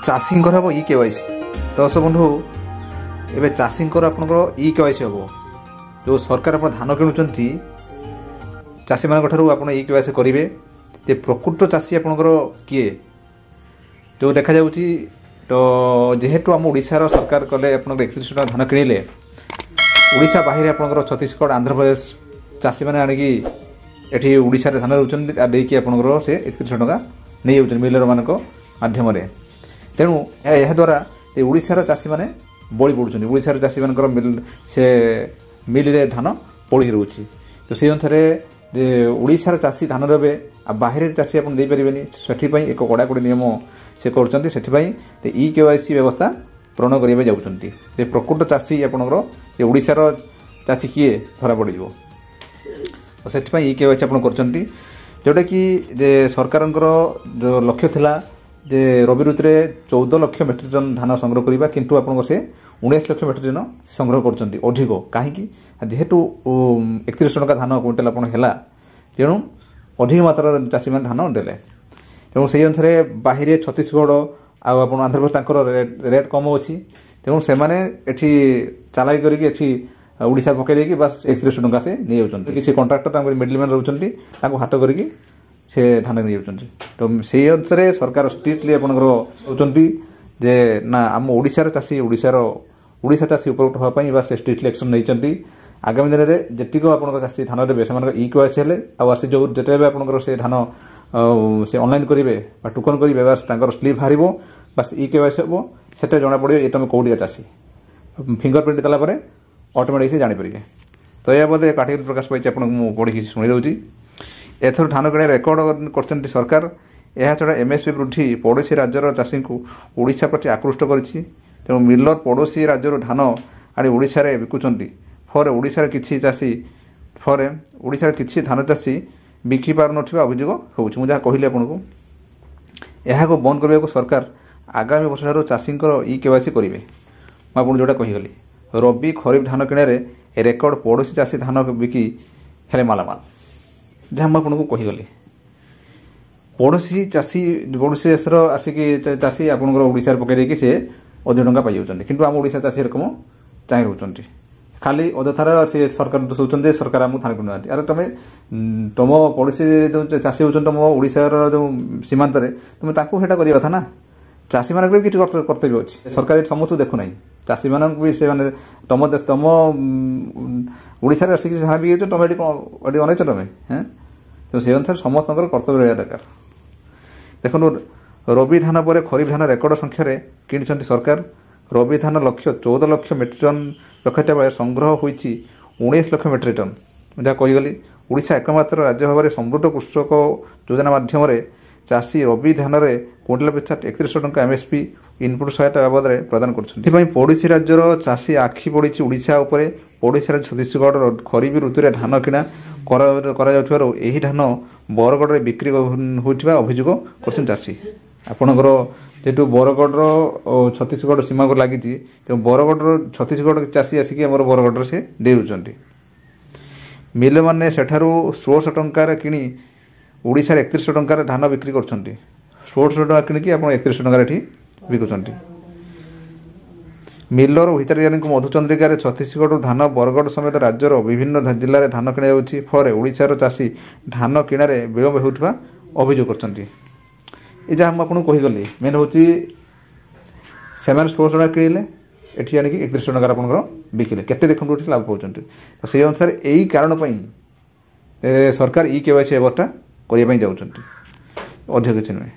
ଚାଷୀଙ୍କର ହେବ ଇ କେୱାଇସି। ଦର୍ଶକ ବନ୍ଧୁ, ଏବେ ଚାଷୀଙ୍କର ଆପଣଙ୍କର ଇ କେୱାଇସି ହେବ। ଯେଉଁ ସରକାର ଆପଣ ଧାନ କିଣୁଛନ୍ତି ଚାଷୀମାନଙ୍କ ଠାରୁ ଆପଣ ଇ କେୱାଇସି କରିବେ ଯେ ପ୍ରକୃତ ଚାଷୀ ଆପଣଙ୍କର କିଏ। ଯେଉଁ ଦେଖାଯାଉଛି ତ ଯେହେତୁ ଆମ ଓଡ଼ିଶାର ସରକାର କଲେ ଆପଣଙ୍କର 31 ଟଙ୍କା ଧାନ କିଣିଲେ, ଓଡ଼ିଶା ବାହାରେ ଆପଣଙ୍କର ଛତିଶଗଡ଼ ଆନ୍ଧ୍ରପ୍ରଦେଶ ଚାଷୀମାନେ ଆଣିକି ଏଠି ଓଡ଼ିଶାରେ ଧାନ ଦେଉଛନ୍ତି ଦେଇକି ଆପଣଙ୍କର ସେ 31 ଟଙ୍କା ନେଇଯାଉଛନ୍ତି ମିଲରମାନଙ୍କ ମାଧ୍ୟମରେ। ତେଣୁ ଏହାଦ୍ୱାରା ଓଡ଼ିଶାର ଚାଷୀମାନେ ବଳି ପଡ଼ୁଛନ୍ତି। ଓଡ଼ିଶାର ଚାଷୀମାନଙ୍କର ସେ ମିଲରେ ଧାନ ପଡ଼ି ରହୁଛି। ତ ସେହି ଅନୁସାରେ ଯେ ଓଡ଼ିଶାର ଚାଷୀ ଧାନ ଦେବେ ଆଉ ବାହାରେ ଚାଷୀ ଆପଣ ଦେଇପାରିବେନି, ସେଥିପାଇଁ ଏକ କଡ଼ାକଡ଼ି ନିୟମ ସେ କରୁଛନ୍ତି। ସେଥିପାଇଁ ଇ କେୱାଇସି ବ୍ୟବସ୍ଥା ପ୍ରଣୟନ କରିବାକୁ ଯାଉଛନ୍ତି। ଯେ ପ୍ରକୃତ ଚାଷୀ ଆପଣଙ୍କର ଯେ ଓଡ଼ିଶାର ଚାଷୀ କିଏ ଧରା ପଡ଼ିଯିବ। ତ ସେଥିପାଇଁ ଇ କେୱାଇସି ଆପଣ କରୁଛନ୍ତି, ଯେଉଁଟାକି ଯେ ସରକାରଙ୍କର ଯେଉଁ ଲକ୍ଷ୍ୟ ଥିଲା ଯେ ରବି ଋତୁରେ 14 ଲକ୍ଷ ମେଟ୍ରିକ ଟନ୍ ଧାନ ସଂଗ୍ରହ କରିବା, କିନ୍ତୁ ଆପଣଙ୍କ ସେ 19 ଲକ୍ଷ ମେଟ୍ରିକ ଟନ୍ ସଂଗ୍ରହ କରୁଛନ୍ତି ଅଧିକ। କାହିଁକି? ଯେହେତୁ 31 ଟଙ୍କା ଧାନ କୁଇଣ୍ଟାଲ ଆପଣ ହେଲା, ତେଣୁ ଅଧିକ ମାତ୍ରାରେ ଚାଷୀମାନେ ଧାନ ଦେଲେ। ତେଣୁ ସେହି ଅନୁସାରେ ବାହିରେ ଛତିଶଗଡ଼ ଆଉ ଆପଣ ଆନ୍ଧ୍ରପ୍ରଦେଶ ତାଙ୍କର ରେଟ୍ କମ୍ ଅଛି। ତେଣୁ ସେମାନେ ଏଠି ଚାଲାକି କରିକି ଏଠି ଓଡ଼ିଶା ପକାଇ ଦେଇକି ବାସ୍ 31 ଟଙ୍କା ସେ ନେଇଯାଉଛନ୍ତି। କିଛି କଣ୍ଟ୍ରାକ୍ଟର ତାଙ୍କର ମିଡଲମ୍ୟାନ୍ ରହୁଛନ୍ତି, ତାଙ୍କୁ ହାତ କରିକି ସେ ଧାନ ନେଇଯାଉଛନ୍ତି। ତ ସେହି ଅନୁସାରେ ସରକାର ଷ୍ଟ୍ରିକ୍ଟଲି ଆପଣଙ୍କର କହୁଛନ୍ତି ଯେ ନା ଆମ ଓଡ଼ିଶାର ଚାଷୀ ଓଡ଼ିଶା ଚାଷୀ ଉପକୃତ ହେବା ପାଇଁ ବା ସେ ଷ୍ଟ୍ରିକ୍ଟଲି ଆକ୍ସନ୍ ନେଇଛନ୍ତି। ଆଗାମୀ ଦିନରେ ଯେତିକ ଆପଣଙ୍କ ଚାଷୀ ଧାନ ଦେବେ ସେମାନଙ୍କ ଇ କେୱାଇସି ହେଲେ ଆଉ ଆସି ଯେଉଁ ଯେତେବେଳେ ଆପଣଙ୍କର ସେ ଧାନ ସେ ଅନଲାଇନ୍ କରିବେ ବା ଟୋକନ୍ କରିବେ ବାସ୍ ତାଙ୍କର ସ୍ଲିପ୍ ବାହାରିବ, ବାସ୍ ଇ କେୱାଇସି ହେବ। ସେଟା ଜଣାପଡ଼ିବ ଏ ତୁମେ କେଉଁଠିକା ଚାଷୀ। ଫିଙ୍ଗର ପ୍ରିଣ୍ଟ ଦେଲା ପରେ ଅଟୋମେଟିକ୍ ସେ ଜାଣିପାରିବେ। ତ ଏହା ବୋଧେ କାଠିକରି ପ୍ରକାଶ ପାଇଛି, ଆପଣଙ୍କୁ ମୁଁ ପଢ଼ିକି ଶୁଣି ଦେଉଛି। ଏଥର ଧାନ କିଣା ରେକର୍ଡ କରିଛନ୍ତି ସରକାର। ଏହାଛଡ଼ା MSP ବୃଦ୍ଧି ପଡ଼ୋଶୀ ରାଜ୍ୟର ଚାଷୀଙ୍କୁ ଓଡ଼ିଶା ପ୍ରତି ଆକୃଷ୍ଟ କରିଛି। ତେଣୁ ମିଲର ପଡ଼ୋଶୀ ରାଜ୍ୟରୁ ଧାନ ଆଣି ଓଡ଼ିଶାରେ ବିକୁଛନ୍ତି। ଫଳରେ ଓଡ଼ିଶାର କିଛି ଧାନ ଚାଷୀ ବିକି ପାରୁନଥିବା ଅଭିଯୋଗ ହେଉଛି। ମୁଁ ଯାହା କହିଲି ଆପଣଙ୍କୁ, ଏହାକୁ ବନ୍ଦ କରିବାକୁ ସରକାର ଆଗାମୀ ବର୍ଷଠାରୁ ଚାଷୀଙ୍କର ଇ କେୱାଇସି କରିବେ। ମୁଁ ଆପଣଙ୍କୁ ଯେଉଁଟା କହିଗଲି, ରବି ଖରିଫ ଧାନ କିଣାରେ ରେକର୍ଡ ପଡ଼ୋଶୀ ଚାଷୀ ଧାନ ବିକି ହେଲେ ମାଲାମାଲ। ଯାହା ମୁଁ ଆପଣଙ୍କୁ କହିଗଲି, ପଡ଼ୋଶୀ ଦେଶର ଆସିକି ଚାଷୀ ଆପଣଙ୍କର ଓଡ଼ିଶାରେ ପକାଇ ଦେଇକି ସେ ଅଧିକ ଟଙ୍କା ପାଇଯାଉଛନ୍ତି, କିନ୍ତୁ ଆମ ଓଡ଼ିଶା ଚାଷୀ ଏରକମ ଚାହିଁ ରହୁଛନ୍ତି। ଖାଲି ଅଯଥାର ସେ ସରକାର ଦୋଷଉଛନ୍ତି ଯେ ସରକାର ଆମକୁ ଧାନ କିଣୁନାହାନ୍ତି। ଆରେ ତୁମ ପଡ଼ୋଶୀ ଯେଉଁ ଚାଷୀ ହେଉଛନ୍ତି ତୁମ ଓଡ଼ିଶାର ଯେଉଁ ସୀମାନ୍ତରେ, ତୁମେ ତାଙ୍କୁ ସେଇଟା କରିବା କଥା ନା। ଚାଷୀମାନଙ୍କର ବି କିଛି କର୍ତ୍ତବ୍ୟ ଅଛି। ସରକାର ସମସ୍ତଙ୍କୁ ଦେଖୁନାହିଁ, ଚାଷୀମାନଙ୍କୁ ବି ସେମାନେ ତୁମ ଓଡ଼ିଶାରେ ଆସିକି ଯାହା ବି ହେଉଛ ତୁମେ ଏଠି ଅନେଇଛ ତୁମେ ତ ସେହି ଅନୁସାରେ ସମସ୍ତଙ୍କର କର୍ତ୍ତବ୍ୟ ରହିବା ଦରକାର। ଦେଖନ୍ତୁ, ରବି ଧାନ ପରେ ଖରିଫ ଧାନ ରେକର୍ଡ ସଂଖ୍ୟାରେ କିଣିଛନ୍ତି ସରକାର। ରବି ଧାନ 14 ଲକ୍ଷ ମେଟ୍ରିକ ଟନ୍ ରଖିଥିବା ବେଳେ ସଂଗ୍ରହ ହୋଇଛି 19 ଲକ୍ଷ ମେଟ୍ରିକ ଟନ୍। ଯାହା କହିଗଲି, ଓଡ଼ିଶା ଏକମାତ୍ର ରାଜ୍ୟ ଭାବରେ ସମୃଦ୍ଧ କୃଷକ ଯୋଜନା ମାଧ୍ୟମରେ ଚାଷୀ ରବି ଧାନରେ କୁଇଣ୍ଟାଲ ପିଛା 31 ଟଙ୍କା MSP ଇନପୁଟ ସହାୟତା ବାବଦରେ ପ୍ରଦାନ କରୁଛନ୍ତି। ଏଥିପାଇଁ ପଡ଼ୋଶୀ ରାଜ୍ୟର ଚାଷୀ ଆଖି ପଡ଼ିଛି ଓଡ଼ିଶା ଉପରେ। ପଡ଼ୋଶୀ ରାଜ୍ୟ ଛତିଶଗଡ଼ର ଖରିଫ ଋତୁରେ ଧାନ କିଣା କରାଯାଉଥିବାରୁ ଏହି ଧାନ ବରଗଡ଼ରେ ବିକ୍ରି ହୋଇଥିବା ଅଭିଯୋଗ କରୁଛନ୍ତି ଚାଷୀ। ଆପଣଙ୍କର ଯେହେତୁ ବରଗଡ଼ର ଛତିଶଗଡ଼ ସୀମାକୁ ଲାଗିଛି, ତେଣୁ ବରଗଡ଼ର ଛତିଶଗଡ଼ ଚାଷୀ ଆସିକି ଆମର ବରଗଡ଼ରେ ସେ ଦେଉଛନ୍ତି। ମିଲମାନେ ସେଠାରୁ 1600 ଟଙ୍କାରେ କିଣି ଓଡ଼ିଶାରେ 31 ଟଙ୍କାରେ ଧାନ ବିକ୍ରି କରୁଛନ୍ତି। 1600 ଟଙ୍କା କିଣିକି ଆପଣ 31 ଟଙ୍କାରେ ଏଠି ବିକୁଛନ୍ତି। ମିଲର ହିତାଧିକାରୀଙ୍କୁ ମଧୁଚନ୍ଦ୍ରିକାରେ ଛତିଶଗଡ଼ରୁ ଧାନ ବରଗଡ଼ ସମେତ ରାଜ୍ୟର ବିଭିନ୍ନ ଜିଲ୍ଲାରେ ଧାନ କିଣାଯାଉଛି। ଫଳରେ ଓଡ଼ିଶାର ଚାଷୀ ଧାନ କିଣାରେ ବିଳମ୍ବ ହେଉଥିବା ଅଭିଯୋଗ କରୁଛନ୍ତି। ଏ ଯାହା ମୁଁ ଆପଣଙ୍କୁ କହିଗଲି, ମେନ୍ ହେଉଛି ସେମାନେ 1600 ଟଙ୍କା କିଣିଲେ, ଏଠି ଆଣିକି 31 ଟଙ୍କାରେ ଆପଣଙ୍କର ବିକିଲେ। କେତେ ଦେଖନ୍ତୁ ଏଠି ଲାଭ ପାଉଛନ୍ତି। ତ ସେହି ଅନୁସାରେ ଏଇ କାରଣ ପାଇଁ ସରକାର ଇ କେୱାଇସି ବ୍ୟବସ୍ଥା କରିବା ପାଇଁ ଯାଉଛନ୍ତି, ଅଧିକ କିଛି ନୁହେଁ।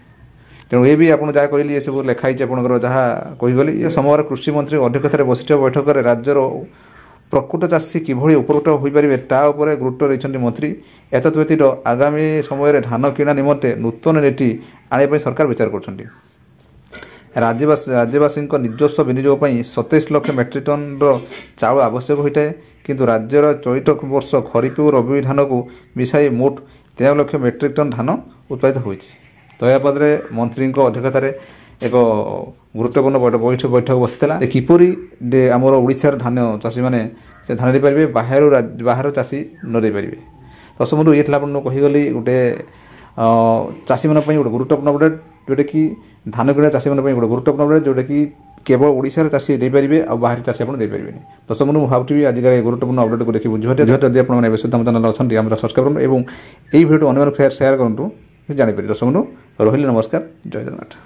ତେଣୁ ଏ ବି ଆପଣ ଯାହା କହିଲି ଏସବୁ ଲେଖା ହେଇଛି ଆପଣଙ୍କର ଯାହା କହିଗଲି। ଏ ସମୟରେ କୃଷିମନ୍ତ୍ରୀ ଅଧ୍ୟକ୍ଷତାରେ ବସିଥିବା ବୈଠକରେ ରାଜ୍ୟର ପ୍ରକୃତ ଚାଷୀ କିଭଳି ଉପକୃତ ହୋଇପାରିବେ ତା ଉପରେ ଗୁରୁତ୍ୱ ଦେଇଛନ୍ତି ମନ୍ତ୍ରୀ। ଏତଦ୍ ବ୍ୟତୀତ ଆଗାମୀ ସମୟରେ ଧାନ କିଣା ନିମନ୍ତେ ନୂତନ ନୀତି ଆଣିବା ପାଇଁ ସରକାର ବିଚାର କରୁଛନ୍ତି। ରାଜ୍ୟବାସୀଙ୍କ ନିଜସ୍ୱ ବିନିଯୋଗ ପାଇଁ 27 ଲକ୍ଷ ମେଟ୍ରିକ ଟନ୍ର ଚାଉଳ ଆବଶ୍ୟକ ହୋଇଥାଏ, କିନ୍ତୁ ରାଜ୍ୟର ଚଳିତ ବର୍ଷ ଖରିଫ ଓ ରବି ଧାନକୁ ମିଶାଇ ମୋଟ 13 ଲକ୍ଷ ମେଟ୍ରିକ ଟନ୍ ଧାନ ଉତ୍ପାଦିତ ହୋଇଛି। ତ ଏହା ପଦରେ ମନ୍ତ୍ରୀଙ୍କ ଅଧ୍ୟକ୍ଷତାରେ ଏକ ଗୁରୁତ୍ୱପୂର୍ଣ୍ଣ ବୈଠକ ବସିଥିଲା। କିପରି ଆମର ଓଡ଼ିଶାର ଧାନ ଚାଷୀମାନେ ସେ ଧାନ ଦେଇପାରିବେ, ବାହାର ଚାଷୀ ନ ଦେଇପାରିବେ। ଦର୍ଶକ ବନ୍ଧୁ, ଇଏ ଥିଲା ଆପଣଙ୍କୁ କହିଗଲି ଗୋଟେ ଚାଷୀମାନଙ୍କ ପାଇଁ ଗୋଟେ ଗୁରୁତ୍ୱପୂର୍ଣ୍ଣ ଅପଡେଟ୍। जोटाकि धान किणा चाषी गोटे गुरुत्वपूर्ण अपडेट जोटाकि केवल ओडिशार चाषी देपारे और बाहर चाषी आप देपारे। दर्शक बंधु भावुवी आजिकार गुरुत्वपूर्ण अपडेट को देखिए बुझे जदि आप सुद्धा चैनल अच्छा सब्सक्राइब करूँ और यही भिडियो अन्य सेयार करूँ जापर। दर्शक बंधु रही नमस्कार, जय जगन्नाथ।